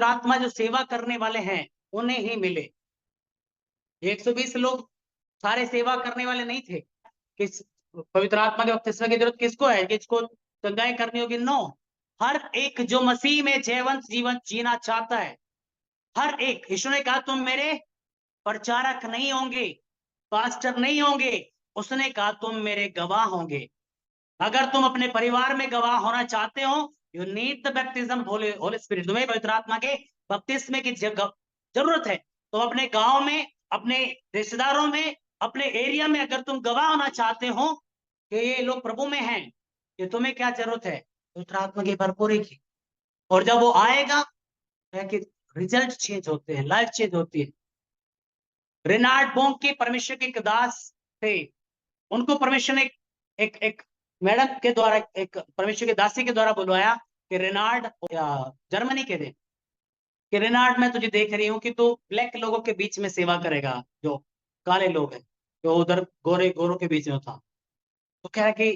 पवित्र आत्मा जो सेवा करने वाले हैं उन्हें ही मिले। 120 लोग सारे सेवा करने वाले नहीं थे। किस पवित्र आत्मा के बपतिस्मा की जरूरत किसको है? किसको चंगाई करनी होगी? नो, हर एक जो मसीह में जयवंत जीवन जीना चाहता है, हर एक। यीशु ने कहा तुम मेरे प्रचारक नहीं होंगे, पास्टर नहीं होंगे, उसने कहा तुम मेरे गवाह होंगे। अगर तुम अपने परिवार में गवाह होना चाहते हो, you need the baptism Holi spirit. तुम्हें पवित्र आत्मा के बपतिस्मे की जरूरत है। तो अपने गांव में, अपने रिश्तेदारों में, अपने एरिया में अगर तुम गवाह होना चाहते हो कि ये लोग प्रभु में हैं, कि तुम्हें क्या जरूरत है? पवित्र आत्मा की भरपूरी की। और जब वो आएगा कि रिजल्ट चेंज होते हैं, लाइफ चेंज होती है। रेनार्ड बोंके परमेश्वर के एक दास थे। उनको परमेश्वर ने एक एक मैडम के द्वारा, एक परमेश्वर के दासी के द्वारा बुलवाया कि रेनार्ड, जर्मनी के थे, कि रेनार्ड मैं तुझे देख रही हूँ कि तू ब्लैक लोगों के बीच में सेवा करेगा, जो काले लोग हैं, जो उधर गोरे गोरों के बीच में था। तो कह रहा कि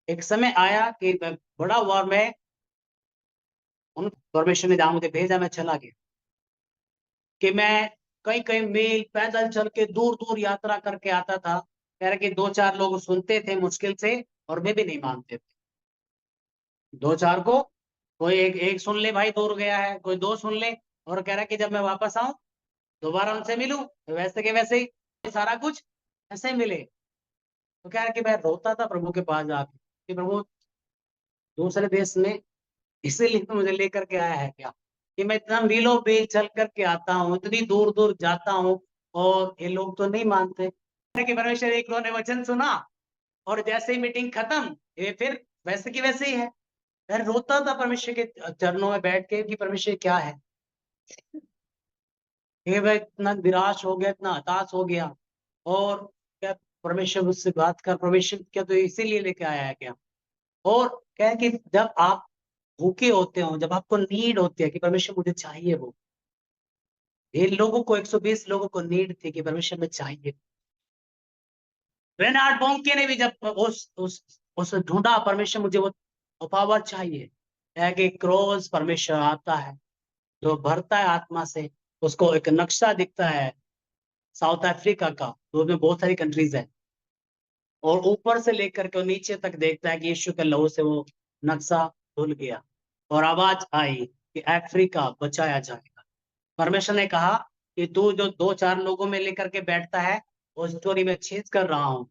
एक समय आया कि मैं बड़ा हुआ, मैं उन परमेश्वर ने जहां मुझे भेजा मैं चला गया, कि मैं कई कई मील पैदल चल के दूर दूर यात्रा करके आता था। कह रहे कि दो चार लोग सुनते थे मुश्किल से, और वे भी नहीं मानते थे। दो चार को, कोई एक एक सुन ले भाई, दूर गया है, कोई दो सुन ले, और कह रहा कि जब मैं वापस आऊं दोबारा उनसे मिलूं तो वैसे के वैसे ही सारा कुछ ऐसे ही मिले। तो कह रहा कि मैं रोता था प्रभु के पास जाके कि प्रभु, दूसरे देश में इसीलिए तो मुझे लेकर के आया है क्या, कि मैं इतना मीलों बेल चल करके आता हूँ, इतनी दूर दूर जाता हूँ, और ये लोग तो नहीं मानते। कि परमेश्वर एक ने वचन सुना, और जैसे ही मीटिंग खत्म, ये फिर वैसे की वैसे ही है। मैं रोता था परमेश्वर के चरणों में बैठ के कि परमेश्वर क्या है, ये मैं इतना निराश हो गया, इतना हताश हो गया। और क्या परमेश्वर मुझसे बात कर, परमेश्वर क्या तो इसीलिए लेके आया है क्या? और क्या है कि जब आप भूखे होते हो, जब आपको नीड होती है कि परमेश्वर मुझे चाहिए, वो ये लोगों को 120 लोगों को नीड थी कि परमेश्वर में चाहिए। रेनार्ड बोंके ने भी जब उस ढूंढा, परमेश्वर मुझे वो पावर चाहिए, है कि क्रोज परमेश्वर आता है जो भरता है आत्मा से। उसको एक नक्शा दिखता है साउथ अफ्रीका का, तो उसमें बहुत सारी कंट्रीज है, और ऊपर से लेकर के नीचे तक देखता है कि यीशु के लहू से वो नक्शा धुल गया, और आवाज आई कि अफ्रीका बचाया जाएगा। परमेश्वर ने कहा कि तू जो दो चार लोगों में लेकर के बैठता है, वो स्टोरी में चेंज कर रहा हूँ।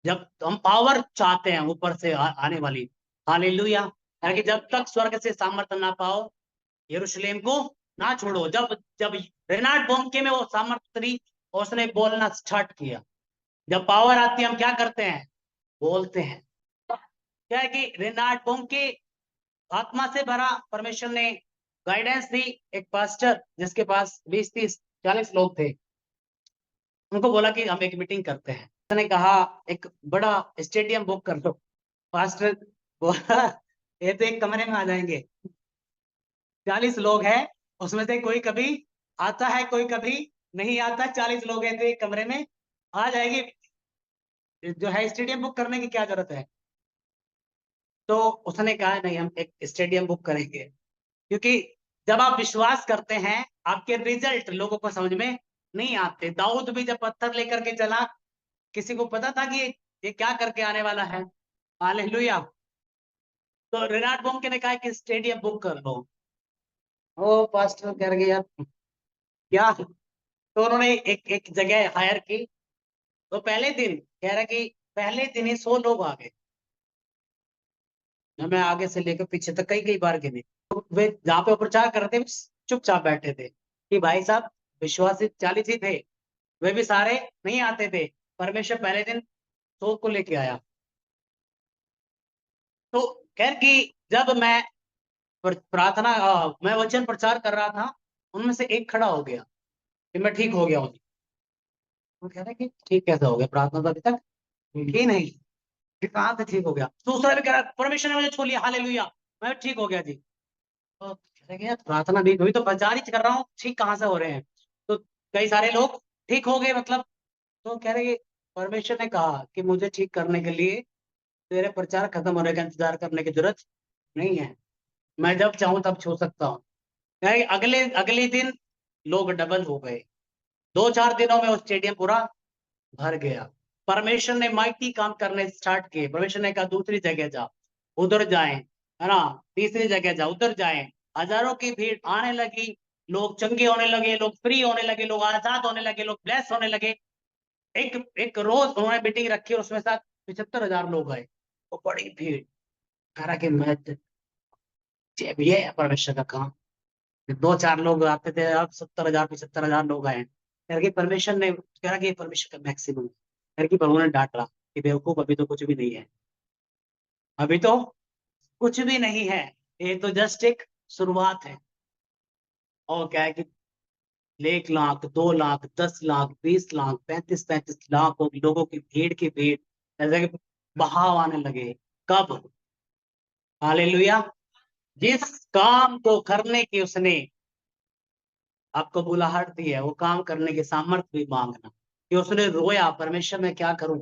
जब हम पावर चाहते हैं ऊपर से आने वाली, हालेलुया, यानी कि जब तक स्वर्ग से सामर्थ्य ना पाओ, यरूशलेम को ना छोड़ो। जब जब रेनाल्ड बोंके में वो सामर्थ्य थी, उसने बोलना स्टार्ट किया। जब पावर आती है हम क्या करते हैं? बोलते हैं। क्या है कि रेनाल्ड बोंके आत्मा से भरा, परमेश्वर ने गाइडेंस दी। एक पास्टर जिसके पास 20 30 40 लोग थे, उनको बोला कि हम एक मीटिंग करते हैं। उसने कहा एक बड़ा स्टेडियम बुक कर लो। पास्टर बोला ये तो एक कमरे में आ जाएंगे, 40 लोग हैं, उसमें से कोई कभी आता है, कोई कभी नहीं आता। 40 लोग हैं तो एक कमरे में आ जाएगी, जो है स्टेडियम बुक करने की क्या जरूरत है? तो उसने कहा नहीं, हम एक स्टेडियम बुक करेंगे, क्योंकि जब आप विश्वास करते हैं, आपके रिजल्ट लोगों को समझ में नहीं आते। दाऊद भी जब पत्थर लेकर के चला, किसी को पता था कि ये क्या करके आने वाला है? हालेलुया। तो रेनाल्ड बोंके ने कहा कि स्टेडियम बुक कर लो। ओ पास्टर कर गया क्या? तो उन्होंने एक एक जगह हायर की। तो पहले दिन कह रहा कि पहले दिन ही 100 लोग आ गए। मैं आगे से लेकर पीछे तक कई कई बार गिने। तो वे जहाँ पे वो प्रचार कर रहे थे, चुपचाप बैठे थे कि भाई साहब विश्वासी 40 ही थे, वे भी सारे नहीं आते थे। परमेश्वर पहले दिन 100 को लेके आया। तो खैर कि जब मैं प्रार्थना, मैं वचन प्रचार कर रहा था, उनमें से एक खड़ा हो गया कि मैं ठीक हो गया हूँ। वो कह रहा है कि ठीक कैसे हो गया, प्रार्थना तो अभी तक ही नहीं, फिर कहाँ से ठीक हो गया? दूसरा भी कह रहा परमेश्वर ने मुझे छू लिया, हालेलुया, मैं ठीक हो गया जी। तो कह रहे कि यार प्रार्थना भी अभी तो प्रचार ही कर रहा हूँ, ठीक कहाँ से हो रहे हैं? तो कई सारे लोग ठीक हो गए मतलब। तो कह रहे कि परमेश्वर ने कहा कि मुझे ठीक करने के लिए तेरे प्रचार खत्म होने का इंतजार करने की जरूरत नहीं है, मैं जब चाहूं तब छू सकता हूँ। अगले अगले दिन लोग डबल हो गए, 2-4 दिनों में वो स्टेडियम पूरा भर गया। परमेश्वर ने माइटी काम करने स्टार्ट किए। परमेश्वर ने कहा दूसरी जगह जा, उधर जाएं, है ना, तीसरी जगह जा, उधर जाएं। हजारों की भीड़ आने लगी, लोग चंगे होने लगे, लोग फ्री होने लगे, लोग आजाद होने लगे, लोग ब्लेस होने लगे। एक एक रोज उन्होंने मीटिंग रखी और उसमें साथ 75,000 लोग आए। वो बड़ी भीड़। कह रहा कि मैं ये है परमेश्वर का काम। 2-4 लोग आते थे, अब 70,000 75,000 लोग आए। कह कि परमेश्वर ने, कह रहा कि ये परमेश्वर का मैक्सिमम। कह कि प्रभु ने डांट रहा कि बेवकूफ, अभी तो कुछ भी नहीं है, अभी तो कुछ भी नहीं है, ये तो जस्ट एक शुरुआत है। और क्या है कि 1 लाख, 2 लाख, 10 लाख, 20 लाख, 35-35 लाख लोगों की भीड़ की भीड़, जैसे कि बहाव आने लगे। कब? हालेलुया। जिस काम को करने की उसने आपको बुलाहट दी है, वो काम करने की सामर्थ्य भी मांगना। कि उसने रोया, परमेश्वर मैं क्या करूं,